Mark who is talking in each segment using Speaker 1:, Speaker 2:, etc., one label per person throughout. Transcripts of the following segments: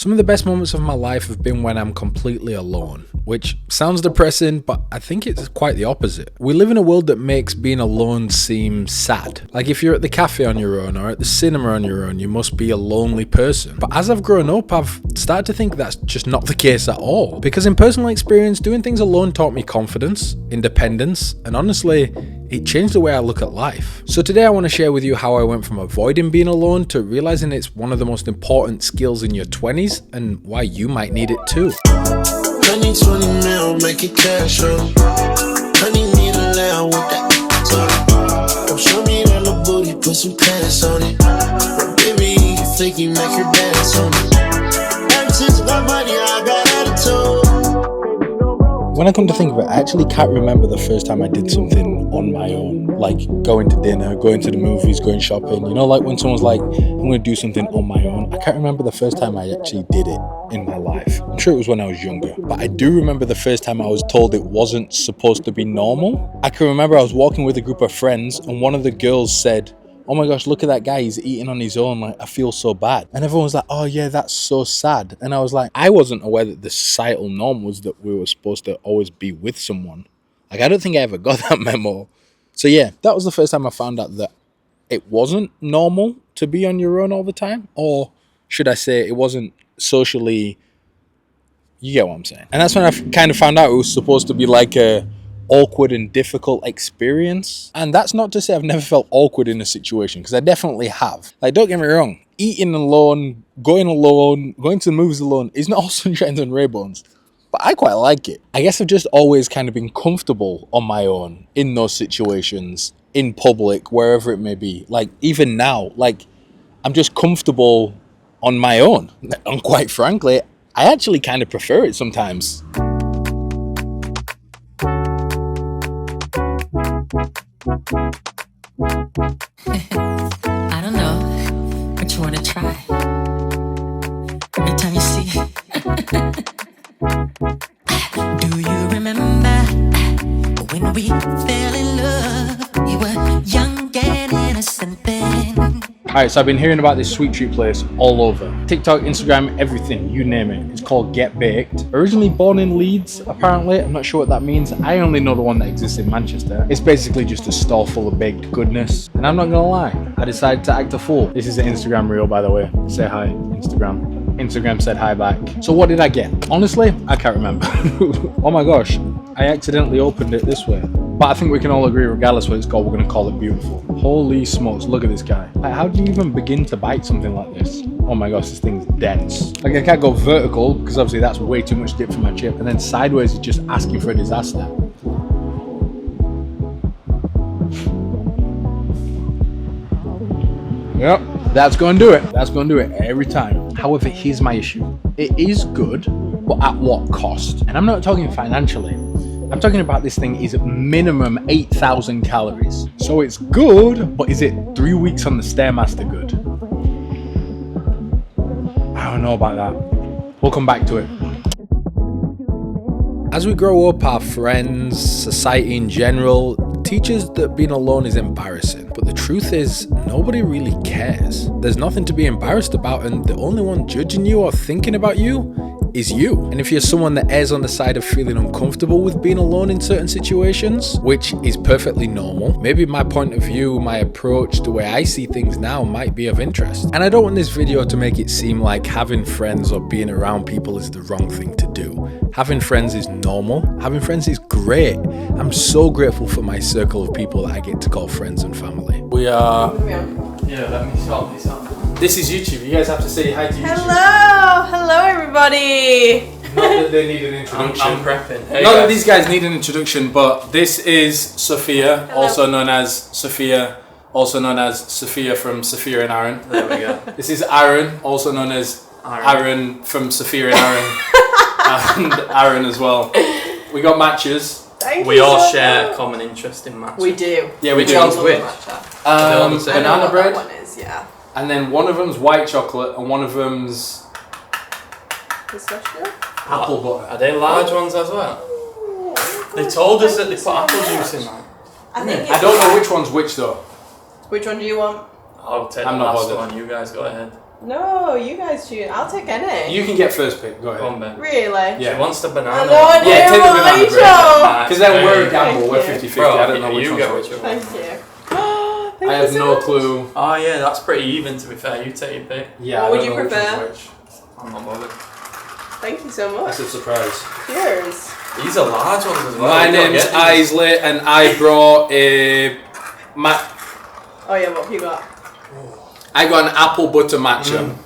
Speaker 1: Some of the best moments of my life have been when I'm completely alone, which sounds depressing, but I think it's quite the opposite. We live in a world that makes being alone seem sad. Like if you're at the cafe on your own or at the cinema on your own, you must be a lonely person. But as I've grown up, I've started to think that's just not the case at all. Because in personal experience, doing things alone taught me confidence, independence, and honestly, it changed the way I look at life. So today I want to share with you how I went from avoiding being alone to realizing it's one of the most important skills in your 20s and why you might need it too.
Speaker 2: I need 20 mil, make it cash on. Honey need a lamb with that. Don't show me that little booty, put some pants on it. But baby, you flaky, make her dance on it. Ever since I got money, I got attitude.
Speaker 1: When I come to think of it, I actually can't remember the first time I did something on my own, like going to dinner, going to the movies, going shopping. You know, like when someone's like, I'm going to do something on my own. I can't remember the first time I actually did it in my life. I'm sure it was when I was younger, but I do remember the first time I was told it wasn't supposed to be normal. I can remember I was walking with a group of friends and one of the girls said, "Oh my gosh, look at that guy, he's eating on his own, like I feel so bad." And everyone was like, "Oh yeah, that's so sad." And I was like, I wasn't aware that the societal norm was that we were supposed to always be with someone. Like I don't think I ever got that memo. So yeah, that was the first time I found out that it wasn't normal to be on your own all the time. Or should I say it wasn't socially, you get what I'm saying. And that's when I kind of found out it was supposed to be like a awkward and difficult experience. And that's not to say I've never felt awkward in a situation, because I definitely have. Like, don't get me wrong, eating alone, going to the movies alone is not all sunshines and rainbows, but I quite like it. I guess I've just always kind of been comfortable on my own in those situations, in public, wherever it may be. Like even now, like I'm just comfortable on my own. And quite frankly, I actually kind of prefer it sometimes.
Speaker 3: I don't know, but you wanna try. Every time you see do you remember when we fell in love? We were young and innocent then.
Speaker 1: Alright, so I've been hearing about this sweet treat place all over. TikTok, Instagram, everything, you name it. It's called Get Baked. Originally born in Leeds, apparently. I'm not sure what that means. I only know the one that exists in Manchester. It's basically just a stall full of baked goodness. And I'm not gonna lie, I decided to act a fool. This is an Instagram reel, by the way. Say hi, Instagram. Instagram said hi back. So what did I get? Honestly, I can't remember. Oh my gosh, I accidentally opened it this way. But I think we can all agree, regardless what it's called, we're gonna call it beautiful. Holy smokes, look at this guy. Like, how do you even begin to bite something like this? Oh my gosh, this thing's dense. Like I can't go vertical, because obviously that's way too much dip for my chip. And then sideways is just asking for a disaster. Yep, that's gonna do it. That's gonna do it every time. However, here's my issue. It is good, but at what cost? And I'm not talking financially. I'm talking about this thing is minimum 8,000 calories. So it's good, but is it 3 weeks on the Stairmaster good? I don't know about that. We'll come back to it. As we grow up, our friends, society in general, teaches that being alone is embarrassing. But the truth is, nobody really cares. There's nothing to be embarrassed about, and the only one judging you or thinking about you is you. And if you're someone that errs on the side of feeling uncomfortable with being alone in certain situations, which is perfectly normal, maybe my point of view, my approach, the way I see things now might be of interest. And I don't want this video to make it seem like having friends or being around people is the wrong thing to do. Having friends is normal. Having friends is great. I'm so grateful for my circle of people that I get to call friends and family. We are... Yeah, let me start this up. This is YouTube. You guys have to say hi to YouTube.
Speaker 4: Hello everybody.
Speaker 1: Not that they need an introduction.
Speaker 5: I'm prepping. Hey
Speaker 1: Not
Speaker 5: guys.
Speaker 1: that these guys need an introduction, but this is Sophia, also known as Sophia from Sophia and Aaron.
Speaker 5: There we go.
Speaker 1: This is Aaron, also known as Aaron from Sophia and Aaron. And Aaron as well. We got matches.
Speaker 5: We all share a common interest in matcha.
Speaker 4: We do.
Speaker 1: Yeah, we do.
Speaker 5: one's which?
Speaker 1: Banana bread.
Speaker 4: That one is, yeah.
Speaker 1: And then one of them's white chocolate and one of them's
Speaker 4: Pistachio?
Speaker 1: apple butter.
Speaker 5: Are they large ones as well? They told us that they put apple juice in that.
Speaker 1: I don't know which one's which though.
Speaker 4: Which one do you want?
Speaker 5: I'll take
Speaker 1: I'm
Speaker 5: the
Speaker 1: not
Speaker 5: last
Speaker 1: bothered.
Speaker 5: one. You guys go ahead.
Speaker 4: No, you guys choose. I'll take any.
Speaker 1: You can get first pick. Go
Speaker 5: Go on,
Speaker 1: ahead.
Speaker 5: Ben.
Speaker 4: Really?
Speaker 5: She wants the banana.
Speaker 4: I know, I do.
Speaker 1: Yeah, take the
Speaker 4: what
Speaker 1: banana
Speaker 4: you
Speaker 1: bread.
Speaker 4: chose.
Speaker 1: Because then we're a gamble.
Speaker 4: Thank
Speaker 1: We're
Speaker 4: you.
Speaker 1: 50-50.
Speaker 5: Bro,
Speaker 1: I don't know which
Speaker 5: you
Speaker 1: one's
Speaker 5: get
Speaker 1: which.
Speaker 5: which one.
Speaker 4: Thank you. Thank
Speaker 1: I
Speaker 4: you
Speaker 1: have
Speaker 4: so
Speaker 1: no
Speaker 4: much.
Speaker 1: clue.
Speaker 5: Oh yeah, that's pretty even to be fair. You take your pick.
Speaker 1: Yeah,
Speaker 4: What
Speaker 1: I
Speaker 4: would
Speaker 1: don't
Speaker 4: you
Speaker 1: know which one's
Speaker 4: prefer?
Speaker 1: which.
Speaker 5: I'm not bothered.
Speaker 4: Thank you so much.
Speaker 1: It's a surprise.
Speaker 4: Cheers.
Speaker 5: These are large ones as well.
Speaker 1: My
Speaker 5: You gotta
Speaker 1: name's
Speaker 5: get these.
Speaker 1: Isley, and I brought a.
Speaker 4: Oh yeah, what have you got?
Speaker 1: I got an apple butter matcha.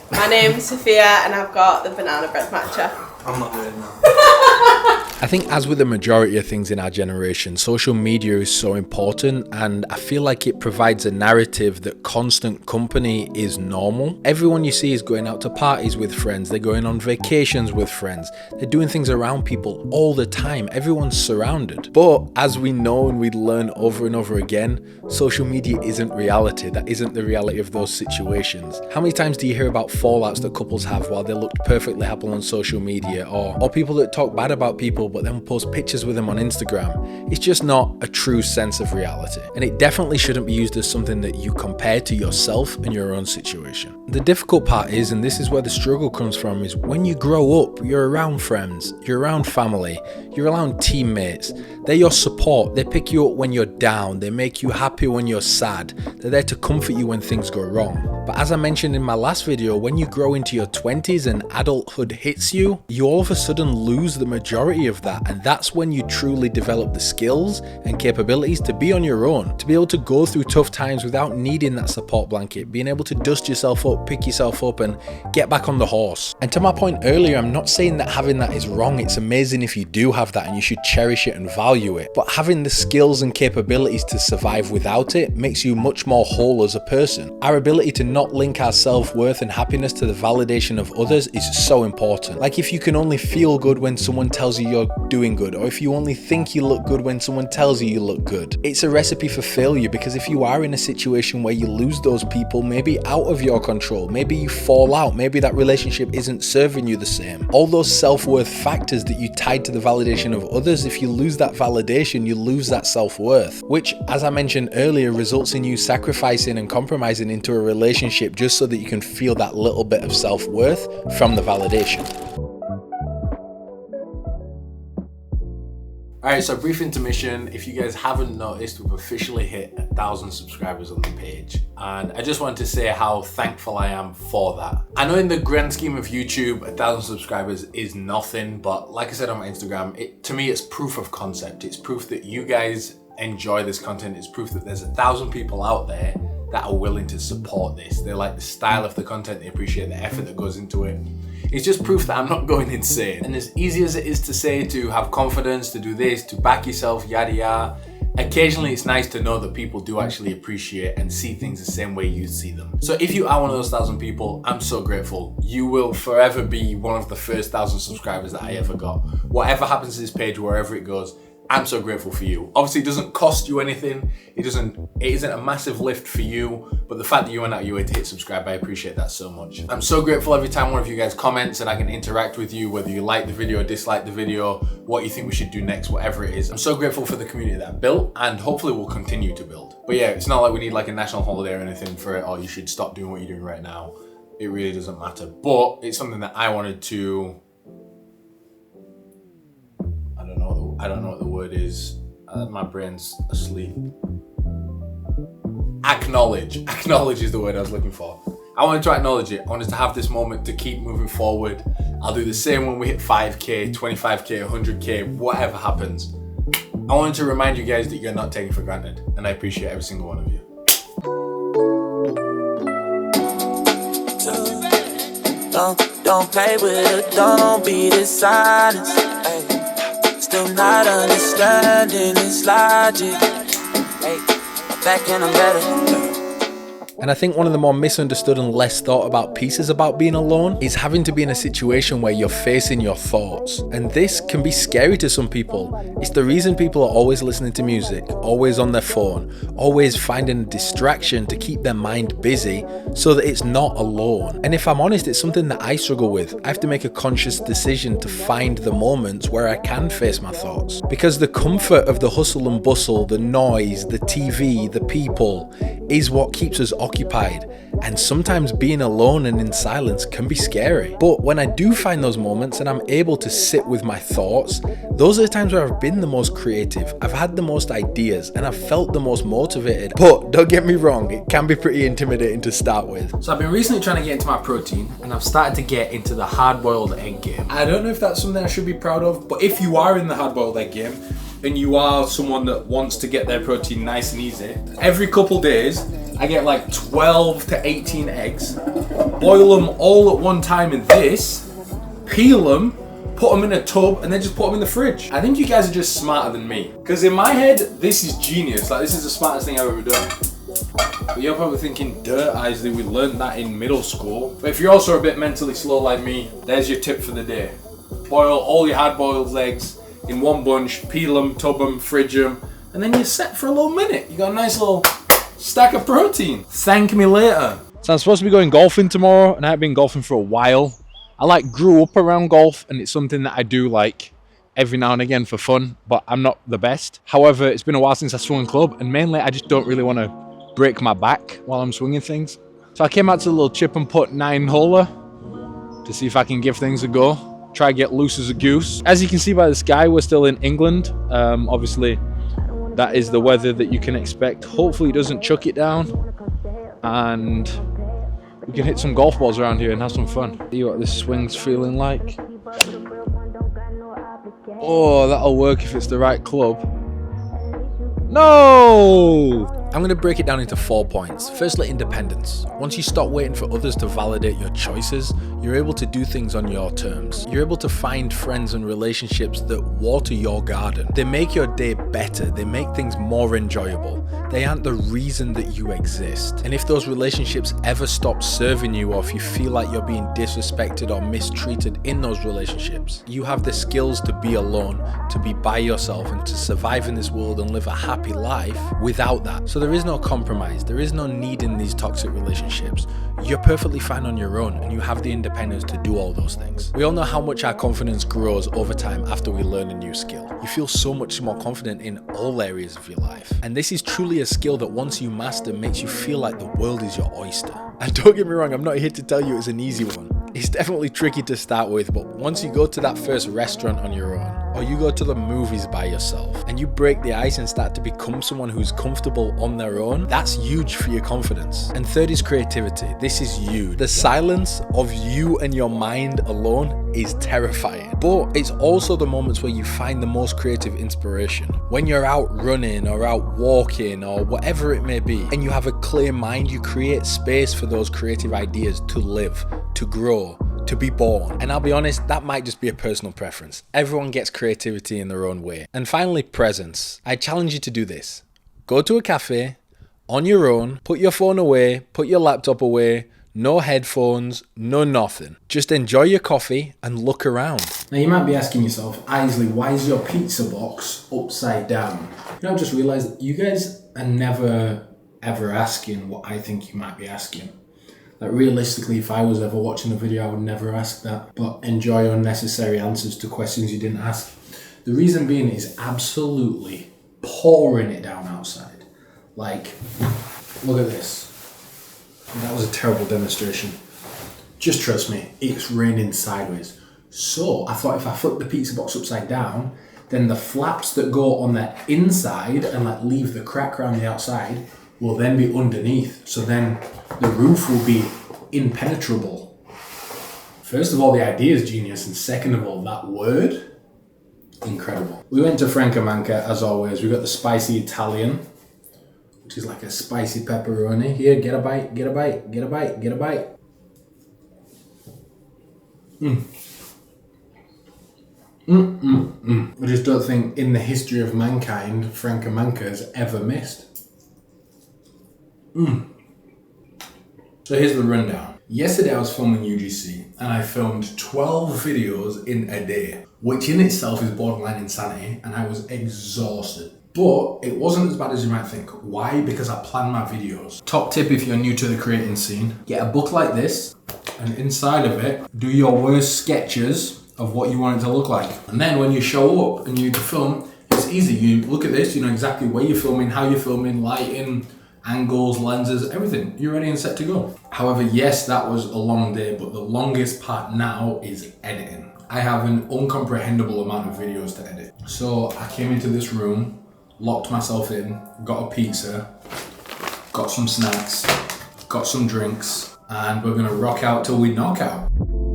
Speaker 4: My name's Sophia, and I've got the banana bread matcha.
Speaker 5: I'm not doing that.
Speaker 1: I think, as with the majority of things in our generation, social media is so important, and I feel like it provides a narrative that constant company is normal. Everyone you see is going out to parties with friends, they're going on vacations with friends, they're doing things around people all the time. Everyone's surrounded. But as we know and we learn over and over again, social media isn't reality. That isn't the reality of those situations. How many times do you hear about fallouts that couples have while they looked perfectly happy on social media, or people that talk bad about people but then post pictures with them on Instagram? It's just not a true sense of reality, and it definitely shouldn't be used as something that you compare to yourself and your own situation. The difficult part is, and this is where the struggle comes from, is when you grow up, you're around friends, you're around family, you're around teammates. They're your support. They pick you up when you're down, they make you happy when you're sad, they're there to comfort you when things go wrong. But as I mentioned in my last video, when you grow into your 20s and adulthood hits you, you all of a sudden lose the majority of that, and that's when you truly develop the skills and capabilities to be on your own, to be able to go through tough times without needing that support blanket, being able to dust yourself up, pick yourself up, and get back on the horse. And to my point earlier, I'm not saying that having that is wrong. It's amazing if you do have that, and you should cherish it and value it. But having the skills and capabilities to survive without it makes you much more whole as a person. Our ability to not link our self-worth and happiness to the validation of others is so important. Like, if you can only feel good when someone tells you you're doing good, or if you only think you look good when someone tells you look good, it's a recipe for failure. Because if you are in a situation where you lose those people, maybe out of your control, maybe you fall out, maybe that relationship isn't serving you the same, all those self-worth factors that you tied to the validation of others, if you lose that validation, you lose that self-worth, which, as I mentioned earlier, results in you sacrificing and compromising into a relationship just so that you can feel that little bit of self-worth from the validation. Alright, so brief intermission. If you guys haven't noticed, we've officially hit 1,000 subscribers on the page, and I just wanted to say how thankful I am for that. I know in the grand scheme of YouTube, 1,000 subscribers is nothing, but like I said on my Instagram, to me it's proof of concept. It's proof that you guys enjoy this content. It's proof that there's 1,000 people out there that are willing to support this. They like the style of the content, they appreciate the effort that goes into it. It's just proof that I'm not going insane. And as easy as it is to say, to have confidence, to do this, to back yourself, yada yada, occasionally it's nice to know that people do actually appreciate and see things the same way you see them. So if you are one of those 1,000 people, I'm so grateful. You will forever be one of the first 1,000 subscribers that I ever got. Whatever happens to this page, wherever it goes, I'm so grateful for you. Obviously, it doesn't cost you anything. It isn't a massive lift for you, but the fact that you went out your way to hit subscribe, I appreciate that so much. I'm so grateful every time one of you guys comments and I can interact with you, whether you like the video or dislike the video, what you think we should do next, whatever it is. I'm so grateful for the community that I've built, and hopefully we'll continue to build. But yeah, it's not like we need like a national holiday or anything for it, or you should stop doing what you're doing right now. It really doesn't matter. But it's something that I wanted to, I don't know what the word is. My brain's asleep. Acknowledge. Acknowledge is the word I was looking for. I wanted to acknowledge it. I wanted to have this moment to keep moving forward. I'll do the same when we hit 5K, 25K, 100K, whatever happens. I wanted to remind you guys that you're not taken for granted, and I appreciate every single one of you.
Speaker 6: Don't play with it, don't be dishonest. Still not understanding this logic. Hey, back and I'm better.
Speaker 1: And I think one of the more misunderstood and less thought about pieces about being alone is having to be in a situation where you're facing your thoughts. And this can be scary to some people. It's the reason people are always listening to music, always on their phone, always finding a distraction to keep their mind busy so that it's not alone. And if I'm honest, it's something that I struggle with. I have to make a conscious decision to find the moments where I can face my thoughts. Because the comfort of the hustle and bustle, the noise, the TV, the people, is what keeps us occupied. And sometimes being alone and in silence can be scary. But when I do find those moments and I'm able to sit with my thoughts, those are the times where I've been the most creative, I've had the most ideas, and I've felt the most motivated. But don't get me wrong, it can be pretty intimidating to start with. So I've been recently trying to get into my protein, and I've started to get into the hard-boiled egg game. I don't know if that's something I should be proud of, but if you are in the hard-boiled egg game, and you are someone that wants to get their protein nice and easy, every couple days, I get like 12 to 18 eggs, boil them all at one time in this, peel them, put them in a tub, and then just put them in the fridge. I think you guys are just smarter than me. Because in my head, this is genius. Like, this is the smartest thing I've ever done. But you're probably thinking, dirt, Isley, we learned that in middle school. But if you're also a bit mentally slow like me, there's your tip for the day. Boil all your hard-boiled eggs in one bunch, peel them, tub them, fridge them, and then you're set for a little minute. You got a nice little stack of protein. Thank me later. So I'm supposed to be going golfing tomorrow, and I've been golfing for a while. I grew up around golf, and it's something that I do every now and again for fun, but I'm not the best. However, it's been a while since I swung a club, and mainly I just don't really want to break my back while I'm swinging things. So I came out to the little chip and putt 9-holer to see if I can give things a go. Try to get loose as a goose. As you can see by the sky, we're still in England. Obviously, that is the weather that you can expect. Hopefully it doesn't chuck it down, and we can hit some golf balls around here and have some fun. See what this swing's feeling like. Oh, that'll work if it's the right club. No! I'm going to break it down into 4 points. Firstly, independence. Once you stop waiting for others to validate your choices, you're able to do things on your terms. You're able to find friends and relationships that water your garden. They make your day better. They make things more enjoyable. They aren't the reason that you exist. And if those relationships ever stop serving you, or if you feel like you're being disrespected or mistreated in those relationships, you have the skills to be alone, to be by yourself, and to survive in this world and live a happy life without that. So there is no compromise. There is no need in these toxic relationships. You're perfectly fine on your own, and you have the independence to do all those things. We all know how much our confidence grows over time after we learn a new skill. You feel so much more confident in all areas of your life. And this is truly a skill that once you master makes you feel like the world is your oyster. And don't get me wrong, I'm not here to tell you it's an easy one. It's definitely tricky to start with, but once you go to that first restaurant on your own, or you go to the movies by yourself, and you break the ice and start to become someone who's comfortable on their own, that's huge for your confidence. And third is creativity. This is huge. The silence of you and your mind alone is terrifying, but it's also the moments where you find the most creative inspiration. When you're out running or out walking or whatever it may be, and you have a clear mind, you create space for those creative ideas to live, to grow, to be born. And I'll be honest, that might just be a personal preference. Everyone gets creativity in their own way. And finally, presence. I challenge you to do this. Go to a cafe on your own, put your phone away, put your laptop away, no headphones, no nothing. Just enjoy your coffee and look around.
Speaker 7: Now you might be asking yourself, Isley, why is your pizza box upside down? I've just realised that you guys are never ever asking what I think you might be asking. Like realistically, if I was ever watching a video, I would never ask that, but enjoy unnecessary answers to questions you didn't ask. The reason being is absolutely pouring it down outside. Like, look at this. That was a terrible demonstration. Just trust me, it's raining sideways. So I thought if I flip the pizza box upside down, then the flaps that go on the inside and leave the crack around the outside will then be underneath. So then the roof will be impenetrable. First of all, the idea is genius, and second of all, that word, incredible. We went to Manca as always. We got the spicy Italian, which is like a spicy pepperoni. Here, get a bite, get a bite, get a bite, get a bite. I just don't think in the history of mankind, Manca has ever missed. So here's the rundown. Yesterday I was filming UGC and I filmed 12 videos in a day, which in itself is borderline insanity, and I was exhausted. But it wasn't as bad as you might think. Why? Because I planned my videos. Top tip if you're new to the creating scene, get a book like this, and inside of it, do your worst sketches of what you want it to look like. And then when you show up and you film, it's easy. You look at this, you know exactly where you're filming, how you're filming, lighting, angles, lenses, everything. You're ready and set to go. However, yes, that was a long day, but the longest part now is editing. I have an incomprehensible amount of videos to edit. So I came into this room, locked myself in, got a pizza, got some snacks, got some drinks, and we're gonna rock out till we knock out.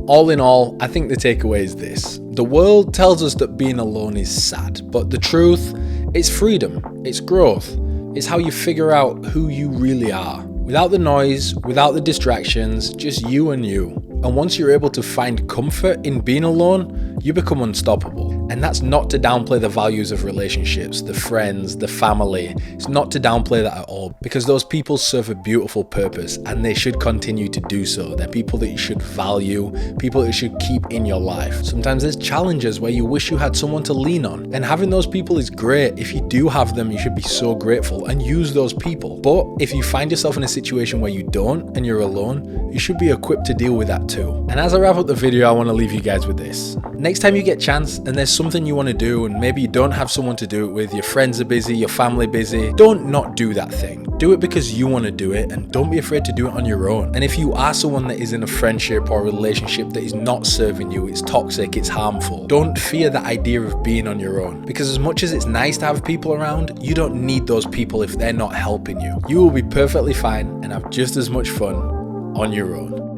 Speaker 1: All in all, I think the takeaway is this. The world tells us that being alone is sad, but the truth, it's freedom, it's growth, it's how you figure out who you really are. Without the noise, without the distractions, just you and you. And once you're able to find comfort in being alone, you become unstoppable. And that's not to downplay the values of relationships, the friends, the family. It's not to downplay that at all, because those people serve a beautiful purpose and they should continue to do so. They're people that you should value, people that you should keep in your life. Sometimes there's challenges where you wish you had someone to lean on, and having those people is great. If you do have them, you should be so grateful and use those people. But if you find yourself in a situation where you don't and you're alone, you should be equipped to deal with that too. And as I wrap up the video, I want to leave you guys with this. Next time you get a chance and there's something you want to do and maybe you don't have someone to do it with, your friends are busy, your family busy, don't not do that thing. Do it because you want to do it, and don't be afraid to do it on your own. And if you are someone that is in a friendship or a relationship that is not serving you, it's toxic, it's harmful, don't fear the idea of being on your own. Because as much as it's nice to have people around, you don't need those people if they're not helping you. You will be perfectly fine and have just as much fun on your own.